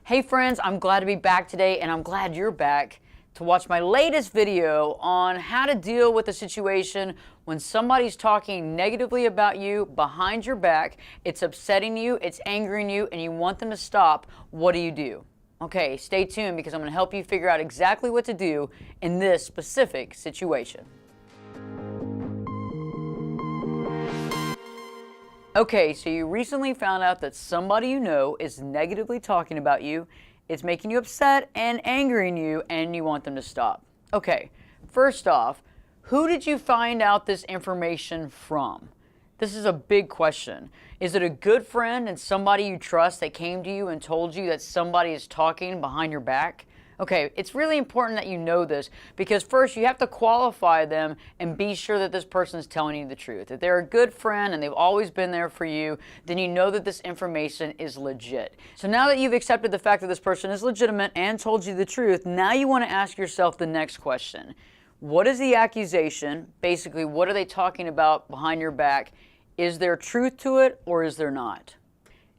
Hey friends, I'm glad to be back today, and I'm glad you're back to watch my latest video on how to deal with a situation when somebody's talking negatively about you behind your back. It's upsetting you, it's angering you, and you want them to stop. What do you do? Okay, stay tuned because I'm going to help you figure out exactly what to do in this specific situation. Okay, so you recently found out that somebody you know is negatively talking about you. It's making you upset and angering you, and you want them to stop. Okay, first off, who did you find out this information from? This is a big question. Is it a good friend and somebody you trust that came to you and told you that somebody is talking behind your back? Okay, it's really important that you know this because first you have to qualify them and be sure that this person is telling you the truth. If they're a good friend and they've always been there for you, then you know that this information is legit. So now that you've accepted the fact that this person is legitimate and told you the truth, now you want to ask yourself the next question. What is the accusation? Basically, what are they talking about behind your back? Is there truth to it or is there not?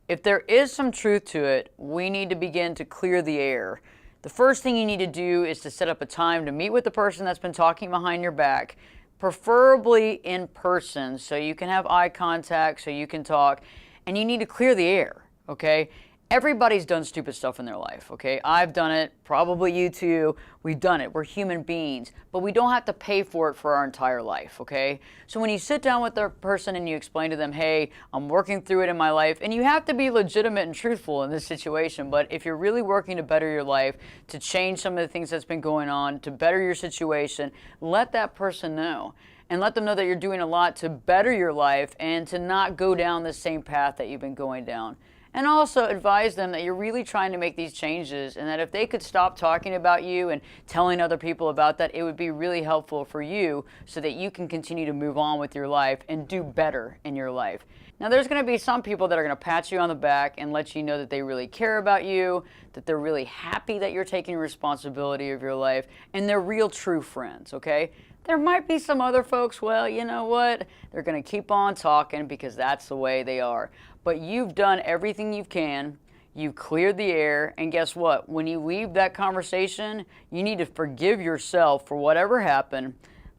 If there is some truth to it, we need to begin to clear the air. The first thing you need to do is to set up a time to meet with the person that's been talking behind your back, preferably in person, so you can have eye contact, so you can talk, and you need to clear the air, okay? Everybody's done stupid stuff in their life, okay? I've done it, probably you too. We've done it. We're human beings, but we don't have to pay for it for our entire life, okay? So when you sit down with the person and you explain to them, hey, I'm working through it in my life, and you have to be legitimate and truthful in this situation, but if you're really working to better your life, to change some of the things that's been going on, to better your situation, let that person know. And let them know that you're doing a lot to better your life and to not go down the same path that you've been going down. And also advise them that you're really trying to make these changes and that if they could stop talking about you and telling other people about that, it would be really helpful for you so that you can continue to move on with your life and do better in your life. Now, there's going to be some people that are going to pat you on the back and let you know that they really care about you, that they're really happy that you're taking responsibility of your life, and they're real true friends, okay? There might be some other folks, well, you know what? They're going to keep on talking because that's the way they are. But you've done everything you can. You've cleared the air. And guess what? When you leave that conversation, you need to forgive yourself for whatever happened.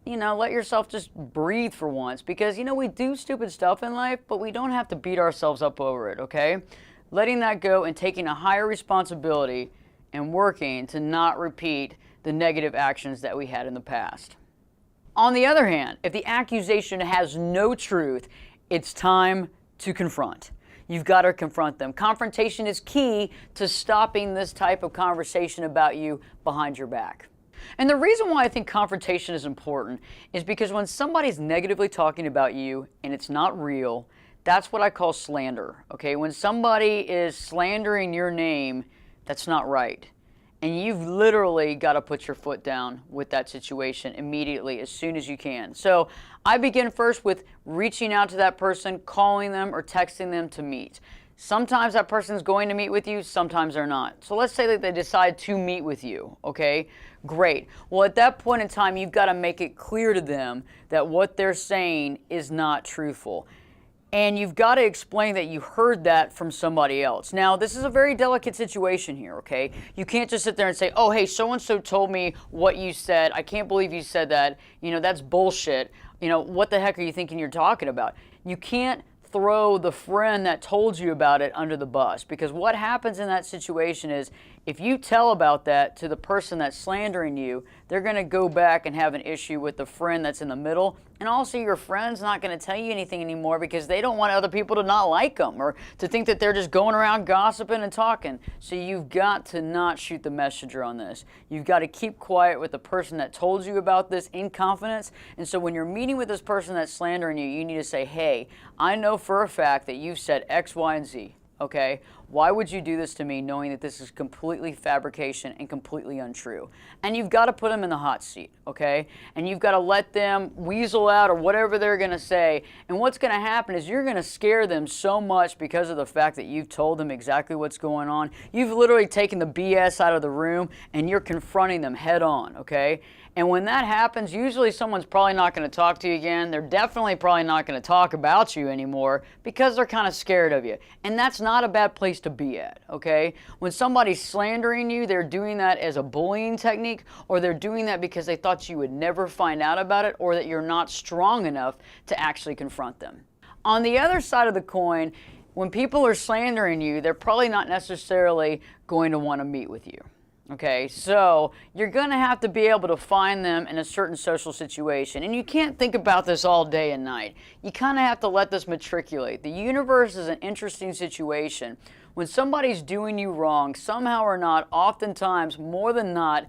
You know, let yourself just breathe for once because, you know, we do stupid stuff in life, but we don't have to beat ourselves up over it, okay? Letting that go and taking a higher responsibility and working to not repeat the negative actions that we had in the past. On the other hand, if the accusation has no truth, it's time to confront. You've got to confront them. Confrontation is key to stopping this type of conversation about you behind your back. And the reason why I think confrontation is important is because when somebody's negatively talking about you and it's not real, that's what I call slander, okay? When somebody is slandering your name, that's not right. And you've literally got to put your foot down with that situation immediately as soon as you can. So I begin first with reaching out to that person, calling them or texting them to meet. Sometimes that person's going to meet with you, sometimes they're not. So let's say that they decide to meet with you, okay? Great. Well, at that point in time, you've got to make it clear to them that what they're saying is not truthful. And you've got to explain that you heard that from somebody else. Now, this is a very delicate situation here, okay? You can't just sit there and say, oh, hey, so-and-so told me what you said. I can't believe you said that. You know, that's bullshit. You know, what the heck are you thinking you're talking about? You can't throw the friend that told you about it under the bus because what happens in that situation is if you tell about that to the person that's slandering you, they're going to go back and have an issue with the friend that's in the middle. And also your friend's not going to tell you anything anymore because they don't want other people to not like them or to think that they're just going around gossiping and talking. So you've got to not shoot the messenger on this. You've got to keep quiet with the person that told you about this in confidence. And so when you're meeting with this person that's slandering you, you need to say, hey, I know for a fact that you've said X, Y, and Z. Okay, why would you do this to me knowing that this is completely fabrication and completely untrue? And you've got to put them in the hot seat, okay? And you've got to let them weasel out or whatever they're going to say. And what's going to happen is you're going to scare them so much because of the fact that you've told them exactly what's going on. You've literally taken the BS out of the room and you're confronting them head on, okay? And when that happens, usually someone's probably not going to talk to you again. They're definitely probably not going to talk about you anymore because they're kind of scared of you. And that's not a bad place place to be at, okay? When somebody's slandering you, they're doing that as a bullying technique, or they're doing that because they thought you would never find out about it, or that you're not strong enough to actually confront them. On the other side of the coin, when people are slandering you, they're probably not necessarily going to want to meet with you. Okay, so you're going to have to be able to find them in a certain social situation. And you can't think about this all day and night. You kind of have to let this matriculate. The universe is an interesting situation. When somebody's doing you wrong, somehow or not, oftentimes, more than not,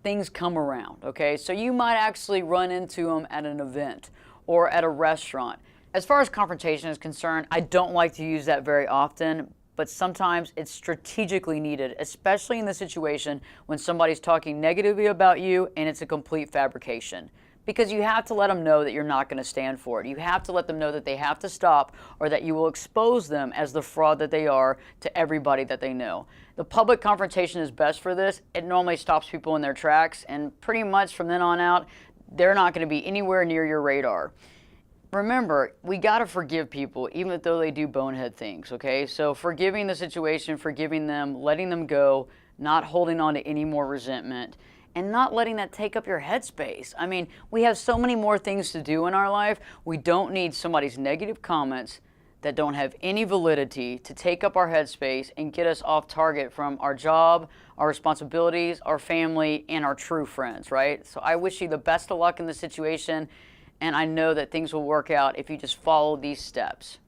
things come around. Okay, so you might actually run into them at an event or at a restaurant. As far as confrontation is concerned, I don't like to use that very often, but sometimes it's strategically needed, especially in the situation when somebody's talking negatively about you and it's a complete fabrication. Because you have to let them know that you're not going to stand for it. You have to let them know that they have to stop, or that you will expose them as the fraud that they are to everybody that they know. The public confrontation is best for this. It normally stops people in their tracks, and pretty much from then on out, they're not going to be anywhere near your radar. Remember, we got to forgive people, even though they do bonehead things, okay? So forgiving the situation, forgiving them, letting them go, not holding on to any more resentment, and not letting that take up your headspace. I mean, we have so many more things to do in our life. We don't need somebody's negative comments that don't have any validity to take up our headspace and get us off target from our job, our responsibilities, our family, and our true friends, right? So I wish you the best of luck in the situation. And I know that things will work out if you just follow these steps.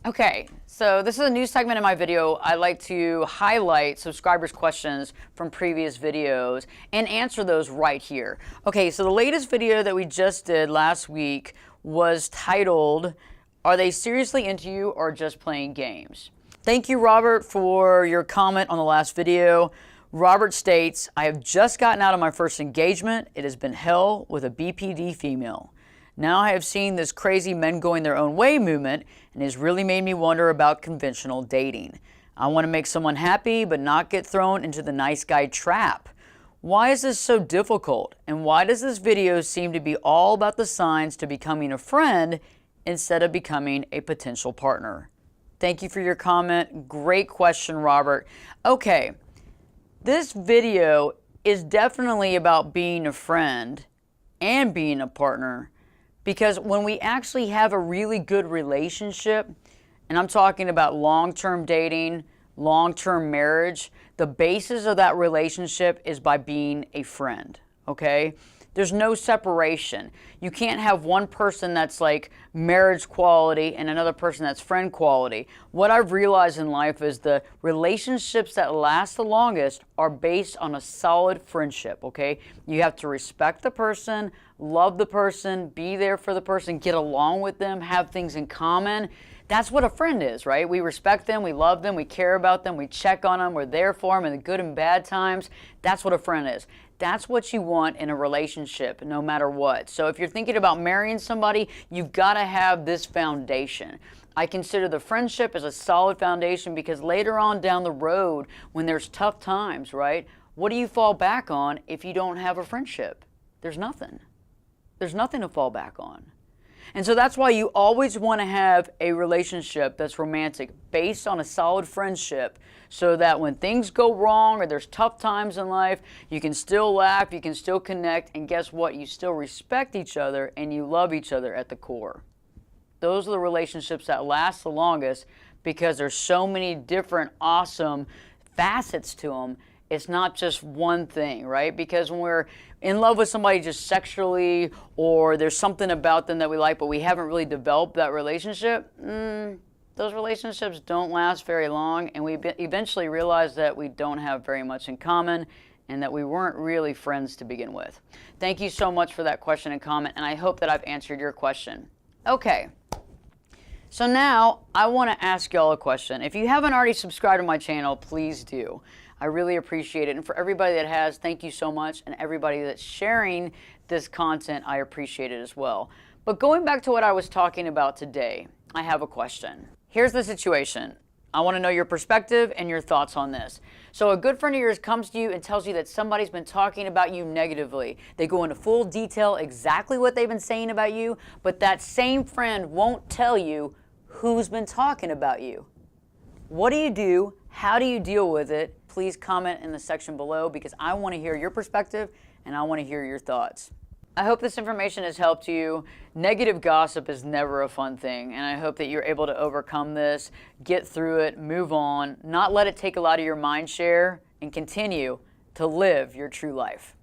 Okay, so this is a new segment in my video. I like to highlight subscribers' questions from previous videos and answer those right here. Okay, so the latest video that we just did last week was titled, "Are they seriously into you or just playing games?" Thank you, Robert, for your comment on the last video. Robert states, "I have just gotten out of my first engagement. It has been hell with a BPD female. Now I have seen this crazy men going their own way movement, and it has really made me wonder about conventional dating. I want to make someone happy but not get thrown into the nice guy trap. Why is this so difficult? And why does this video seem to be all about the signs to becoming a friend instead of becoming a potential partner?" Thank you for your comment. Great question, Robert. Okay. This video is definitely about being a friend and being a partner, because when we actually have a really good relationship, and I'm talking about long-term dating, long-term marriage, the basis of that relationship is by being a friend, okay? There's no separation. You can't have one person that's like marriage quality and another person that's friend quality. What I've realized in life is the relationships that last the longest are based on a solid friendship, okay? You have to respect the person, love the person, be there for the person, get along with them, have things in common. That's what a friend is, right? We respect them, we love them, we care about them, we check on them, we're there for them in the good and bad times. That's what a friend is. That's what you want in a relationship, no matter what. So if you're thinking about marrying somebody, you've got to have this foundation. I consider the friendship as a solid foundation, because later on down the road, when there's tough times, right, what do you fall back on if you don't have a friendship? There's nothing. There's nothing to fall back on. And so that's why you always want to have a relationship that's romantic, based on a solid friendship, so that when things go wrong or there's tough times in life, you can still laugh, you can still connect, and guess what? You still respect each other and you love each other at the core. Those are the relationships that last the longest, because there's so many different awesome facets to them. It's not just one thing, right? Because when we're in love with somebody just sexually, or there's something about them that we like, but we haven't really developed that relationship, those relationships don't last very long, and we eventually realize that we don't have very much in common and that we weren't really friends to begin with. Thank you so much for that question and comment, and I hope that I've answered your question. Okay. So now I want to ask y'all a question. If you haven't already subscribed to my channel, please do. I really appreciate it. And for everybody that has, thank you so much. And everybody that's sharing this content, I appreciate it as well. But going back to what I was talking about today, I have a question. Here's the situation. I want to know your perspective and your thoughts on this. So a good friend of yours comes to you and tells you that somebody's been talking about you negatively. They go into full detail exactly what they've been saying about you, but that same friend won't tell you who's been talking about you. What do you do? How do you deal with it? Please comment in the section below because I want to hear your perspective and I want to hear your thoughts. I hope this information has helped you. Negative gossip is never a fun thing, and I hope that you're able to overcome this, get through it, move on, not let it take a lot of your mind share, and continue to live your true life.